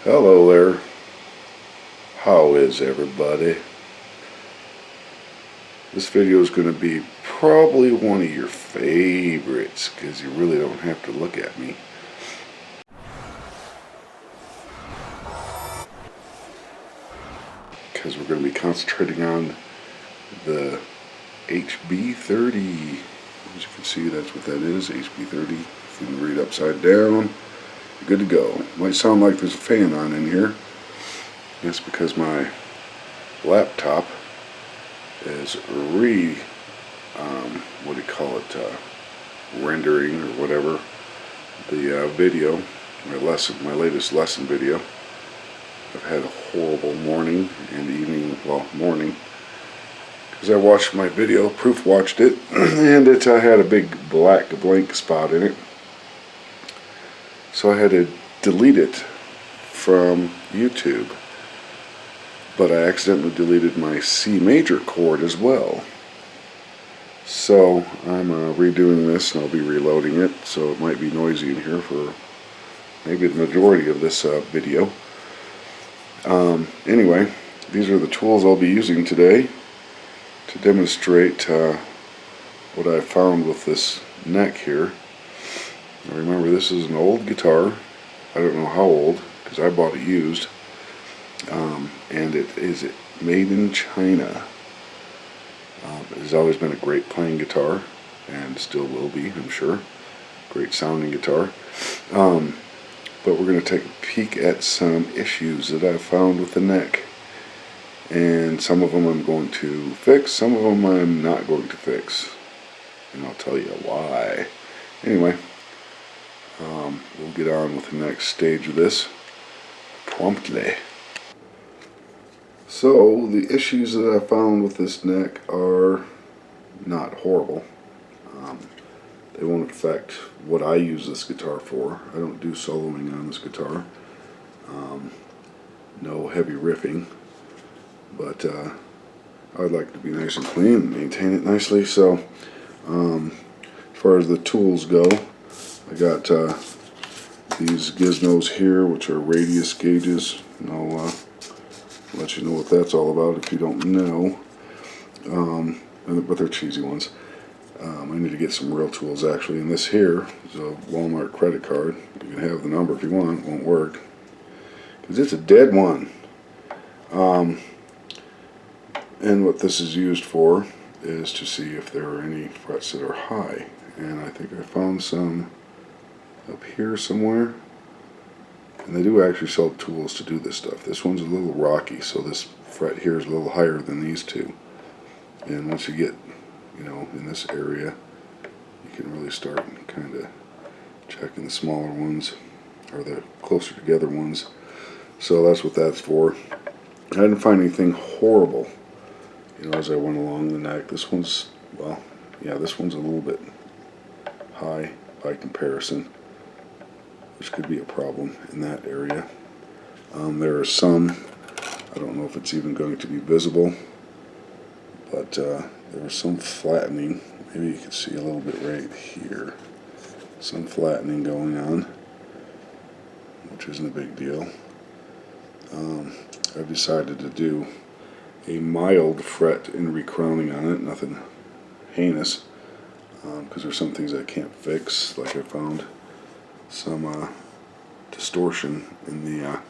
Hello there. How is everybody? This video is going to be probably one of your favorites because you really don't have to look at me. Because we're going to be concentrating on the Hb30. As you can see, that's what that is, Hb30. If you can read upside down, you're good to go. Might sound like there's a fan on in here. That's because my laptop is rendering or whatever the video, my latest lesson video. I've had a horrible morning and evening, morning, because I watched my video, Proof watched it, and it had a big black blank spot in it. So I had to delete it from YouTube. But I accidentally deleted my C major chord as well. So I'm redoing this, and I'll be reloading it, so it might be noisy in here for maybe the majority of this video. Anyway, these are the tools I'll be using today to demonstrate what I found with this neck here. Now remember, this is an old guitar. I don't know how old, because I bought it used. And it is made in China. It has always been a great playing guitar, and still will be, I'm sure. Great sounding guitar. But we're going to take a peek at some issues that I've found with the neck. And some of them I'm going to fix, some of them I'm not going to fix. And I'll tell you why. Anyway, we'll get on with the next stage of this promptly. So, the issues that I found with this neck are not horrible. They won't affect what I use this guitar for. I don't do soloing on this guitar. No heavy riffing. But I'd like to be nice and clean and maintain it nicely. So, as far as the tools go, I got these gizmos here, which are radius gauges. And I'll let you know what that's all about if you don't know. But they're cheesy ones. I need to get some real tools actually. And this here is a Walmart credit card. You can have the number if you want. It won't work because it's a dead one. And what this is used for is to see if there are any frets that are high. And I think I found some up here somewhere. And they do actually sell tools to do this stuff. This one's a little rocky, so this fret here is a little higher than these two. And once you get, in this area, you can really start kind of checking the smaller ones, or the closer together ones. So that's what that's for. I didn't find anything horrible, as I went along the neck. This one's, this one's a little bit high by comparison, which could be a problem in that area. There are some, I don't know if it's even going to be visible, but there was some flattening. Maybe you can see a little bit right here. Some flattening going on, which isn't a big deal. I've decided to do a mild fret and recrowning on it, nothing heinous, because there's some things I can't fix, like I found some distortion in the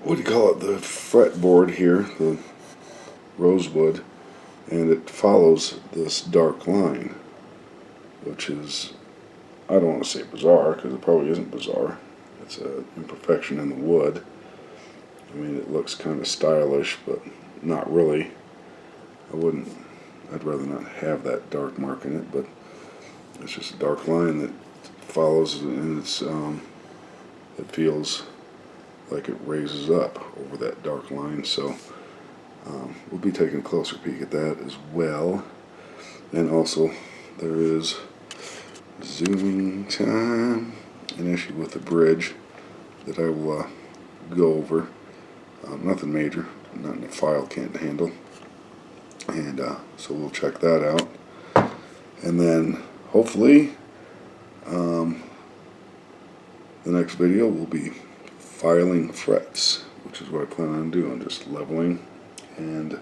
the fretboard here, the rosewood, and it follows this dark line, which is, I don't want to say bizarre, because it probably isn't bizarre. It's an imperfection in the wood. I mean, it looks kind of stylish, but not really. I'd rather not have that dark mark in it, but it's just a dark line that follows, and it feels like it raises up over that dark line. So we'll be taking a closer peek at that as well. And also there is zooming time, an issue with the bridge that I will go over. Nothing major, nothing the file can't handle. And so we'll check that out. And then hopefully the next video will be filing frets, which is what I plan on doing, just leveling and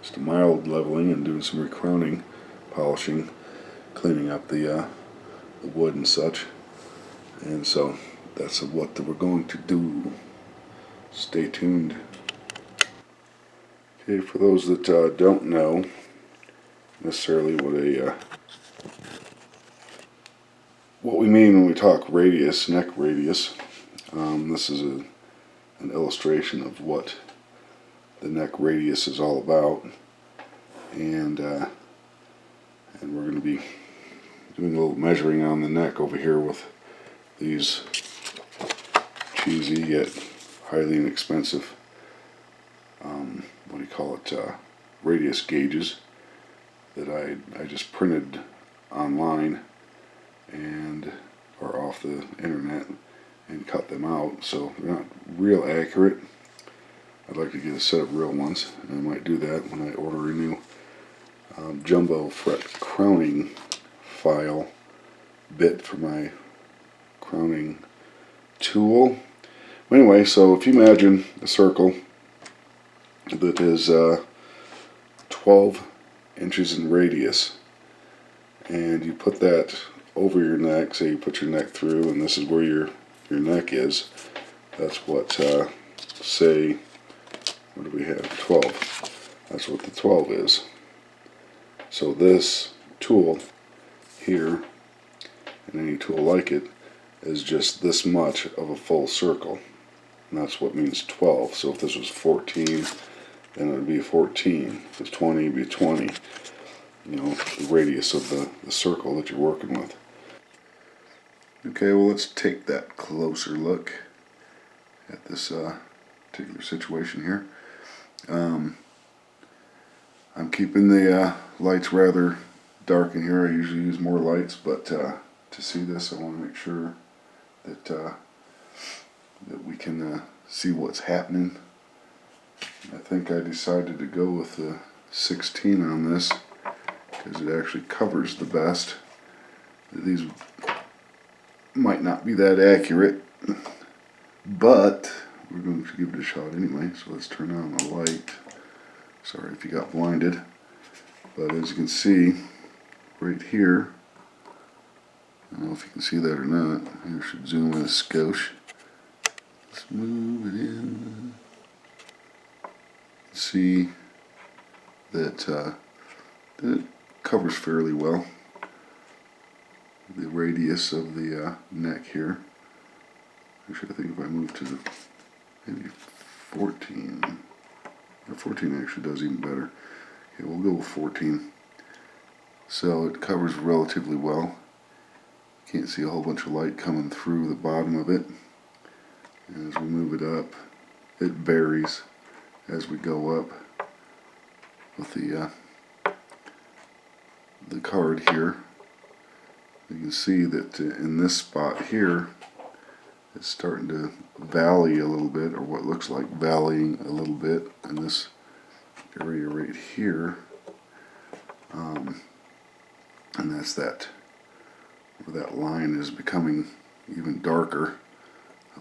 just a mild leveling and doing some recrowning, polishing, cleaning up the wood and such. And so that's what we're going to do. Stay tuned. Okay, for those that don't know necessarily what we mean when we talk radius, neck radius, this is an illustration of what the neck radius is all about, and we're going to be doing a little measuring on the neck over here with these cheesy yet highly inexpensive what do you call it, radius gauges that I just printed online and or off the internet and cut them out, so they're not real accurate. I'd like to get a set of real ones, and I might do that when I order a new jumbo fret crowning file bit for my crowning tool. Anyway, so if you imagine a circle that is 12 inches in radius, and you put that over your neck, say you put your neck through, and this is where your neck is. That's what, say, what do we have? 12. That's what the 12 is. So this tool here, and any tool like it, is just this much of a full circle. And that's what means 12. So if this was 14, then it would be 14. If it's 20, it would be 20. You know, the radius of the circle that you're working with. Okay, well, let's take that closer look at this particular situation here. I'm keeping the lights rather dark in here. I usually use more lights, but to see this, I want to make sure that that we can see what's happening. I think I decided to go with the 16 on this because it actually covers the best. These might not be that accurate, but we're going to give it a shot anyway. So let's turn on the light. Sorry if you got blinded, but as you can see right here, I don't know if you can see that or not. I should zoom in a skosh. Let's move it in. See that, that it covers fairly well the radius of the neck here. Actually, I think if I move to maybe 14, or 14 actually does even better. Okay, we'll go with 14. So it covers relatively well. Can't see a whole bunch of light coming through the bottom of it. And as we move it up, it varies as we go up with the card here. You can see that in this spot here, it's starting to valley a little bit, or what looks like valleying a little bit in this area right here. And that's that, where that line is becoming even darker,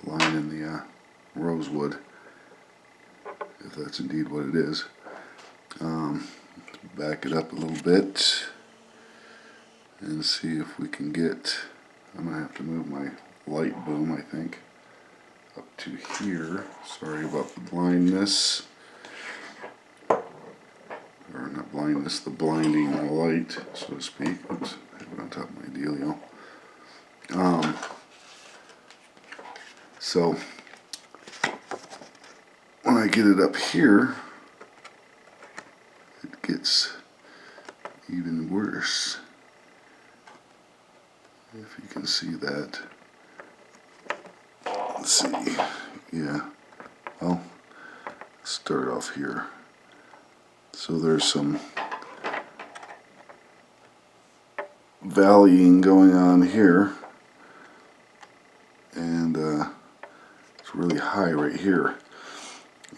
the line in the rosewood, if that's indeed what it is. Back it up a little bit and see if we can get, I'm going to have to move my light boom, I think, up to here. Sorry about the blindness. Or not blindness, the blinding light, so to speak. Oops, I have it on top of my dealio. So when I get it up here, it gets even worse. If you can see that. Let's see. Yeah. Well, let's start off here. So there's some valleying going on here, and it's really high right here,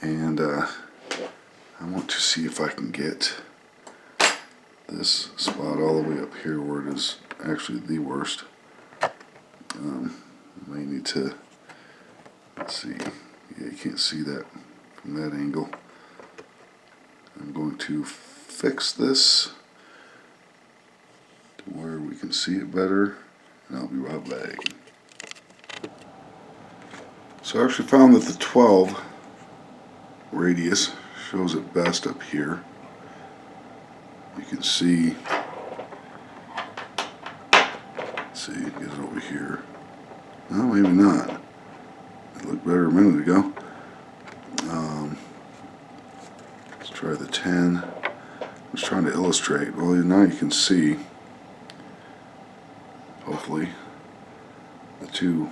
and I want to see if I can get this spot all the way up here where it is actually the worst. I may need to let's see, yeah, you can't see that from that angle. I'm going to fix this to where we can see it better, and I'll be right back. So I actually found that the 12 radius shows it best up here. You can see, let's see, get it over here. No, maybe not. It looked better a minute ago. Let's try the 10. I was trying to illustrate. Well, now you can see, hopefully, the two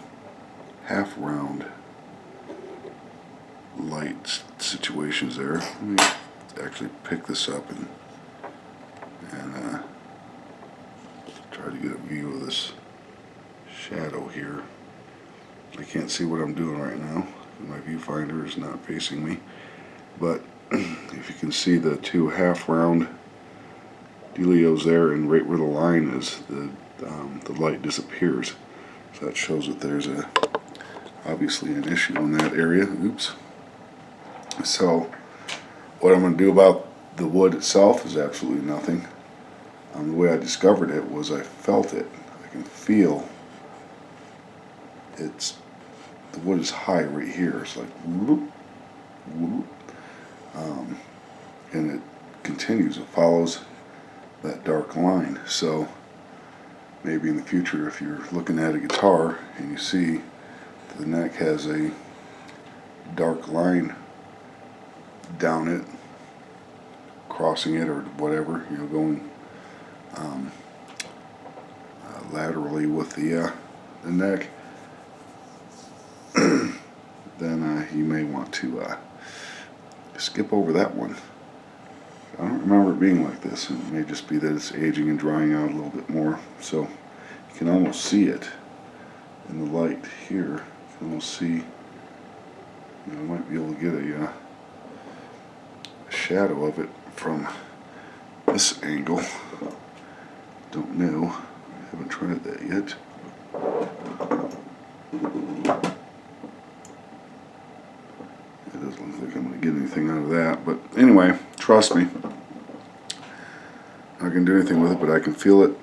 half round light situations there. Let me actually pick this up and try to get a view of this shadow here. I can't see what I'm doing right now. My viewfinder is not facing me, but if you can see the two half round dealios there, and right where the line is, the light disappears. So that shows that there's obviously an issue in that area. Oops. So what I'm going to do about the wood itself is absolutely nothing. The way I discovered it was I felt it. I can feel the wood is high right here. It's like whoop, whoop. And it continues. It follows that dark line. So maybe in the future, if you're looking at a guitar and you see the neck has a dark line down it, crossing it or whatever, going laterally with the neck, then you may want to skip over that one. I don't remember it being like this. It may just be that it's aging and drying out a little bit more. So you can almost see it in the light here. You can almost see, I might be able to get a shadow of it from this angle. Don't know. I haven't tried that yet. It doesn't look like I'm going to get anything out of that. But anyway, trust me. I can do anything with it, but I can feel it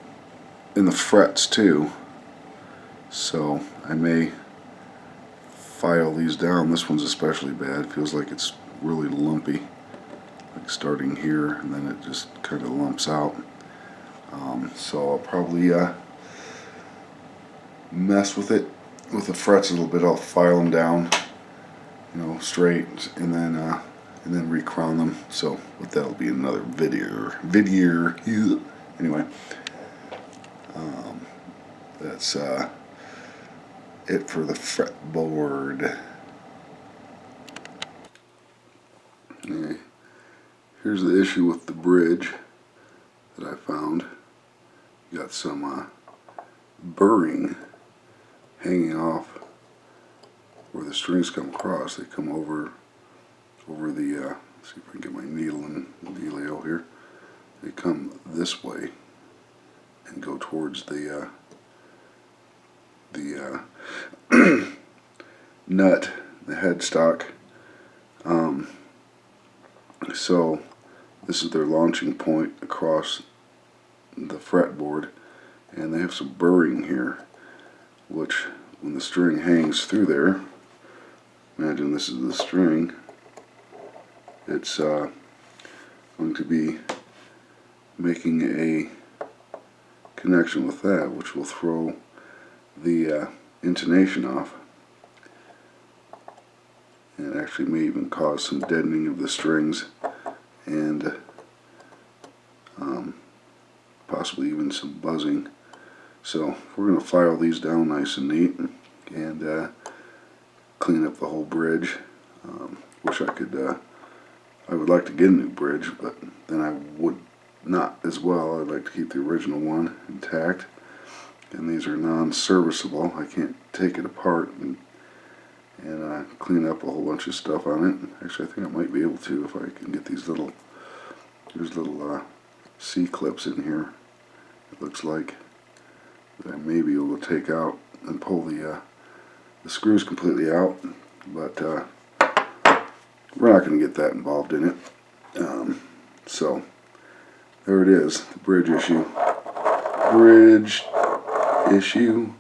in the frets too. So I may file these down. This one's especially bad. It feels like it's really lumpy. Like starting here, and then it just kind of lumps out. So I'll probably mess with it with the frets a little bit. I'll file them down, straight, and then recrown them. So, but that'll be another video. Anyway, that's it for the fretboard. Okay. Here's the issue with the bridge that I found. You got some burring hanging off where the strings come across. They come over the, see if I can get my needle and dealio here. They come this way and go towards the nut, the headstock. So this is their launching point across the fretboard, and they have some burring here, which when the string hangs through there, imagine this is the string, it's going to be making a connection with that, which will throw the intonation off, and it actually may even cause some deadening of the strings, and possibly even some buzzing. So we're going to file these down nice and neat and clean up the whole bridge. Wish I could, I would like to get a new bridge, but then I would not as well. I'd like to keep the original one intact, and these are non-serviceable. I can't take it apart and clean up a whole bunch of stuff on it. Actually, I think I might be able to if I can get these little, there's little C-clips in here, it looks like, that I may be able to take out and pull the screws completely out but we're not going to get that involved in it. So there it is, the bridge issue. Bridge issue.